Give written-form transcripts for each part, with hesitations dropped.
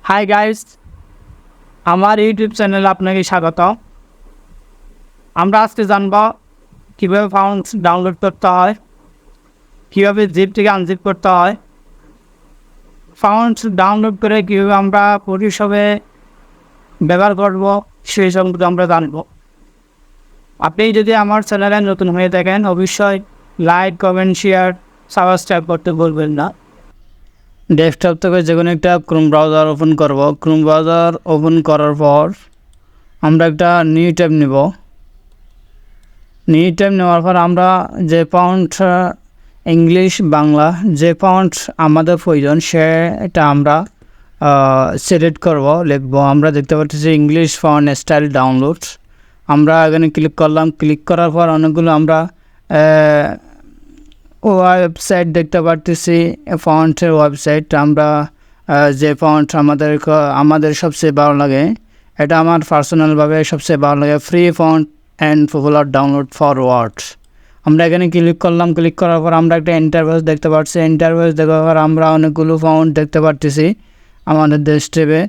Hi guys, আমার YouTube চ্যানেলে আপনাকে স্বাগত। আমরা আজকে জানব কীভাবে ফাউন্ডস ডাউনলোড করতে হয়, কীভাবে জিপ থেকে আনজিপ করতে হয়, ফাউন্ডস ডাউনলোড করে কীভাবে আমরা ফটোশপে ব্যবহার করব সেই সম্পর্কে আমরা জানব। আপনি যদি আমার চ্যানেলে নতুন হয়ে থাকেন অবশ্যই লাইক, কমেন্ট, শেয়ার, সাবস্ক্রাইব করতে ভুলবেন না। ডেস্কটপ থেকে যে কোনো একটা ক্রোম ব্রাউজার ওপেন করব। ক্রোম ব্রাউজার ওপেন করার পর আমরা একটা নিউ ট্যাব নেব। নিউ ট্যাব নেওয়ার পর আমরা যে ফাউন্ড ইংলিশ বাংলা যে ফাউন্ড আমাদের প্রয়োজন সেটা আমরা সিলেক্ট করব, লিখব। আমরা দেখতে পাচ্ছি ইংলিশ ফাউন্ড স্টাইল ডাউনলোড। আমরা এখানে ক্লিক করলাম। ক্লিক করার পর অনেকগুলো আমরা ওয়েবসাইট দেখতে পাচ্ছি, ফন্টের ওয়েবসাইট। আমরা যে ফন্ট আমাদের সবচেয়ে ভালো লাগে, এটা আমার পার্সোনালভাবে সবচেয়ে ভালো লাগে, free font and popular download for Word. আমরা এখানে ক্লিক করলাম। ক্লিক করার পর আমরা একটা ইন্টারফেস দেখতে পাচ্ছি। ইন্টারফেস দেখার পর আমরা অনেকগুলো ফন্ট দেখতে পাচ্ছি। আমাদের ডেস্কটপে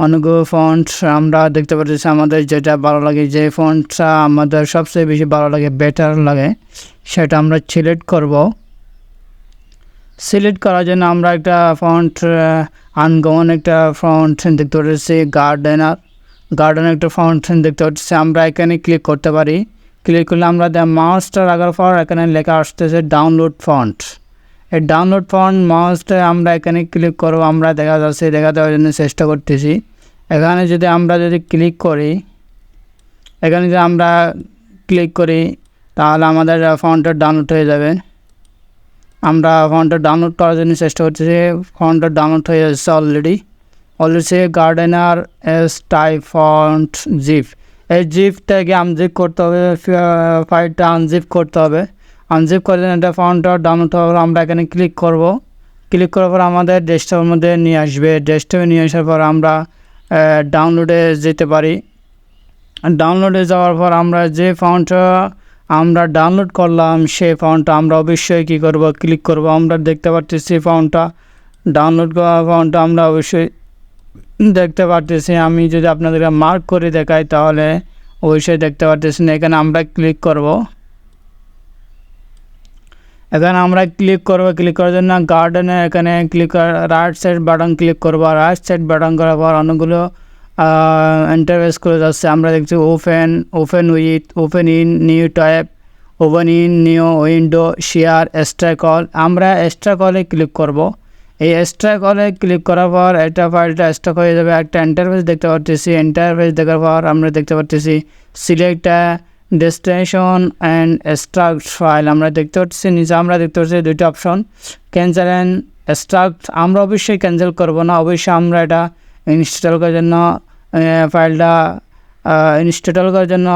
অনেকগুলো ফন্ট আমরা দেখতে পাচ্ছি। আমাদের যেটা ভালো লাগে, যে ফন্টটা আমাদের সবচেয়ে বেশি ভালো লাগে, বেটার লাগে, সেটা আমরা সিলেক্ট করব। সিলেক্ট করার জন্য আমরা একটা ফন্ট আনকমন একটা ফন্ট দেখতে পাচ্ছি, গার্ডেনার একটা ফন্ট দেখতে পাচ্ছি। আমরা এখানে ক্লিক করতে পারি। ক্লিক করলে আমরা মাউসটা রাখার পর এখানে লেখা আসতেছে ডাউনলোড ফন্ট। এই ডাউনলোড ফন্ট মাউসটা আমরা এখানে ক্লিক করব। আমরা দেখা দেওয়ার জন্য চেষ্টা করতেছি। এখানে যদি আমরা ক্লিক করি, এখানে যদি আমরা ক্লিক করি তাহলে আমাদের ফন্টটা ডাউনলোড হয়ে যাবে। আমরা ফন্টটা ডাউনলোড করার জন্য চেষ্টা করতেছি। ফন্টটা ডাউনলোড হয়ে যাচ্ছে already gardener style font zip. এই জিপটাকে আনজিপ করতে হবে, ফাইলটা আনজিপ করতে হবে। আনজিপ করে এটা ফন্টটা ডাউনলোড হওয়ার আমরা এখানে ক্লিক করব। ক্লিক করার পর আমাদের ডেস্কটপের মধ্যে নিয়ে আসবে। ডেস্কটপে নিয়ে আসার পর আমরা ডাউনলোডে যেতে পারি। ডাউনলোডে যাওয়ার পর আমরা যে ফন্টটা আমরা ডাউনলোড করলাম সেই ফন্টটা আমরা অবশ্যই কী করব, ক্লিক করব। আমরা দেখতে পাচ্ছি ফন্টটা ডাউনলোড করা ফন্টটা আমরা অবশ্যই দেখতে পাচ্ছি। আমি যদি আপনাদেরকে মার্ক করে দেখাই তাহলে অবশ্যই দেখতে পাচ্ছি না। এখানে আমরা ক্লিক করব। এখানে আমরা ক্লিক করার জন্য গার্ডেনে এখানে রাইট সাইড বাটন ক্লিক করব। রাইট সাইড বাটন করার পর অনেকগুলো ইন্টারফেস করে যাচ্ছে। আমরা দেখছি open with, open in new tab, open in new window, share, extra call. আমরা এক্সট্রা কলে ক্লিক করব। এই এক্সট্রা কলে ক্লিক করার পর এটা ফাইলটা স্টক হয়ে যাবে। একটা ইন্টারফেস দেখতে পাচ্ছি। ইন্টারফেস দেখার পর আমরা দেখতে পাচ্ছি select destination and extract file. আমরা দেখতে পাচ্ছি নিচে আমরা দেখতে পাচ্ছি দুইটা অপশন, ক্যান্সেল অ্যান্ড এক্সট্রাক্ট। আমরা অবশ্যই ক্যান্সেল করব না, অবশ্যই আমরা এটা ইনস্টল করার জন্য ফাইলটা ইনস্টল করার জন্য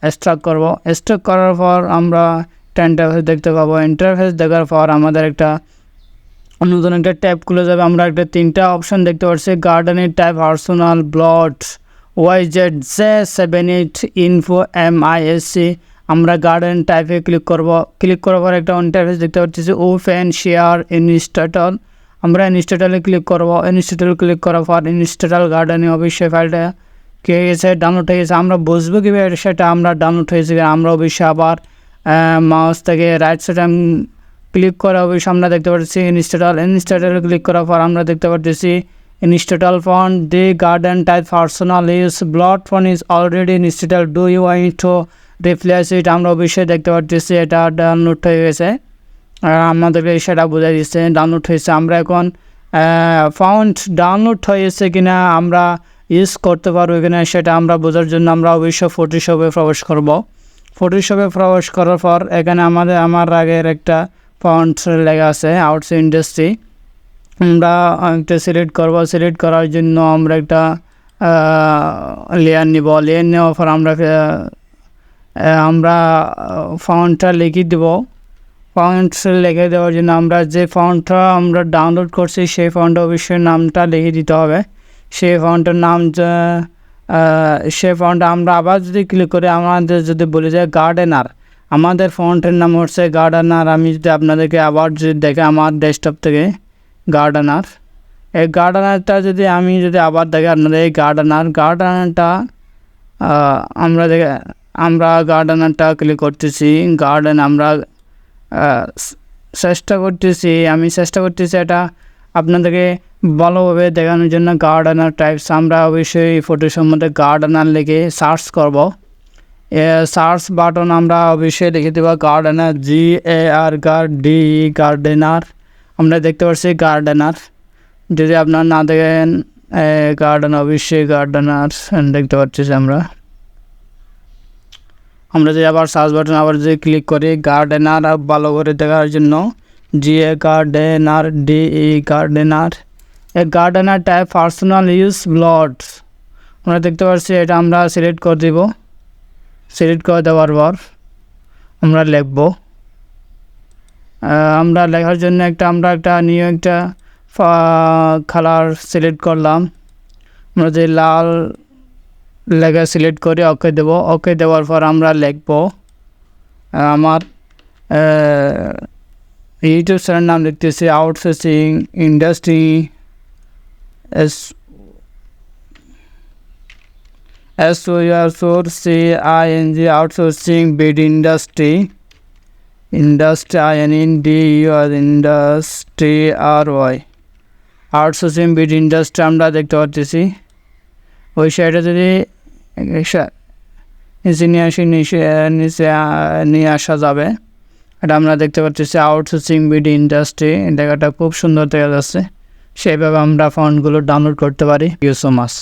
এক্সট্রাক্ট করব। এক্সট্রাক্ট করার পর আমরা একটা ইন্টারফেস দেখতে পাবো। ইন্টারফেস দেখার পর আমাদের একটা নতুন একটা ট্যাব খুলে যাবে। আমরা একটা তিনটা অপশন দেখতে পাচ্ছি, গার্ডেনের tab, personal, blot, YZ, Z78 info, MISC। আমরা গার্ডেন টাইপে ক্লিক করব। ক্লিক করার পর একটা ইন্টারফেস দেখতে পাচ্ছি, ওপেন, শেয়ার, ইনস্টল। আমরা ইনস্টলে ক্লিক করব। ইনস্টল ক্লিক করার পর ইনস্টল গার্ডেনে অবশ্যই ফাইলটা কী হয়ে গেছে, ডাউনলোড হয়ে গেছে। আমরা বুঝবো কীভাবে সেটা আমরা ডাউনলোড হয়েছে। আমরা অবশ্যই আবার মাউস থেকে রাইট সাইড ক্লিক করা অবশ্যই আমরা দেখতে পাচ্ছি ইনস্টলে ক্লিক করার পর আমরা দেখতে পাচ্ছি install font, the garden type personal use, blot font is already install, do you want to replace it. আমরা অবশ্যই দেখতে পাচ্ছি এটা ডাউনলোড হয়ে গেছে। আমাদেরকে সেটা বোঝা দিচ্ছে ডাউনলোড হয়েছে। আমরা এখন ফন্ট ডাউনলোড হয়েছে কিনা আমরা ইউজ করতে পারবো কিনা সেটা আমরা বোঝার জন্য আমরা অবশ্যই ফটোশপে প্রবেশ করব। ফটোশপে প্রবেশ করার পর এখানে আমার আগের একটা ফন্ট লেখা আছে আউটস ইন্ডাস্ট্রি। আমরা একটা সিলেক্ট করব। সিলেক্ট করার জন্য আমরা একটা লেয়ার নিব। লেয়ার নেওয়ার পর আমরা ফন্টটা লিখে দেব। ফন্ট লিখে দেওয়ার জন্য আমরা যে ফন্টটা আমরা ডাউনলোড করছি সেই ফন্টটা অবশ্যই নামটা লিখে দিতে হবে। সেই ফন্টের নাম সেই ফন্ট আমরা আবার যদি ক্লিক করি, আমাদের যদি বলে যায় গার্ডেনার, আমাদের ফন্টের নাম হচ্ছে গার্ডেনার। আমি যদি আপনাদেরকে আবার যদি দেখে আমার ডেস্কটপ থেকে গার্ডেনার, এই গার্ডেনারটা আমি যদি আবার দেখি আপনাদের, এই গার্ডেনারটা আমরা গার্ডেনারটা ক্লিক করতেছি। আমরা আমি চেষ্টা করতেছি এটা আপনাদেরকে ভালোভাবে দেখানোর জন্য। গার্ডেনার টাইপস আমরা অবশ্যই ফটোশপের মধ্যে গার্ডেনার লিখে সার্চ করব। সার্চ বাটন আমরা অবশ্যই লিখে দেবো গার্ডেনার, গার্ডেনার। আমরা দেখতে পাচ্ছি গার্ডেনার। যদি আপনারা না দেখেন অবশ্যই গার্ডেনার দেখতে পাচ্ছি আমরা যদি আবার সার্চ বাটন আবার যদি ক্লিক করি গার্ডেনার ভালো করে দেখার জন্য, গার্ডেনার, গার্ডেনার। এ gardener type personal use blogs আমরা দেখতে পাচ্ছি। এটা আমরা সিলেক্ট করে দিব। সিলেক্ট করে দেওয়ার পর আমরা লিখব। আমরা লেখার জন্য আমরা একটা নিউ একটা কালার সিলেক্ট করলাম। আমরা যে লাল লেখা সিলেক্ট করে ওকে দেব। ওকে দেওয়ার পর আমরা লিখব আমার ইউটিউব চ্যানেল নাম লিখতেছি আউটসোর্সিং ইন্ডাস্ট্রি SOURCING আউটসোর্সিং বিড ইন্ডাস্ট্রি আউটসোর্সিং বিড ইন্ডাস্ট্রি আমরা দেখতে পাচ্ছি। ওই সাইডে যদি নিয়ে আসা যাবে। এটা আমরা দেখতে পাচ্ছি আউটসোর্সিং বিড ইন্ডাস্ট্রি। জায়গাটা খুব সুন্দর দেখা যাচ্ছে। সেইভাবে আমরা ফন্টগুলো ডাউনলোড করতে পারি। Thank you so much.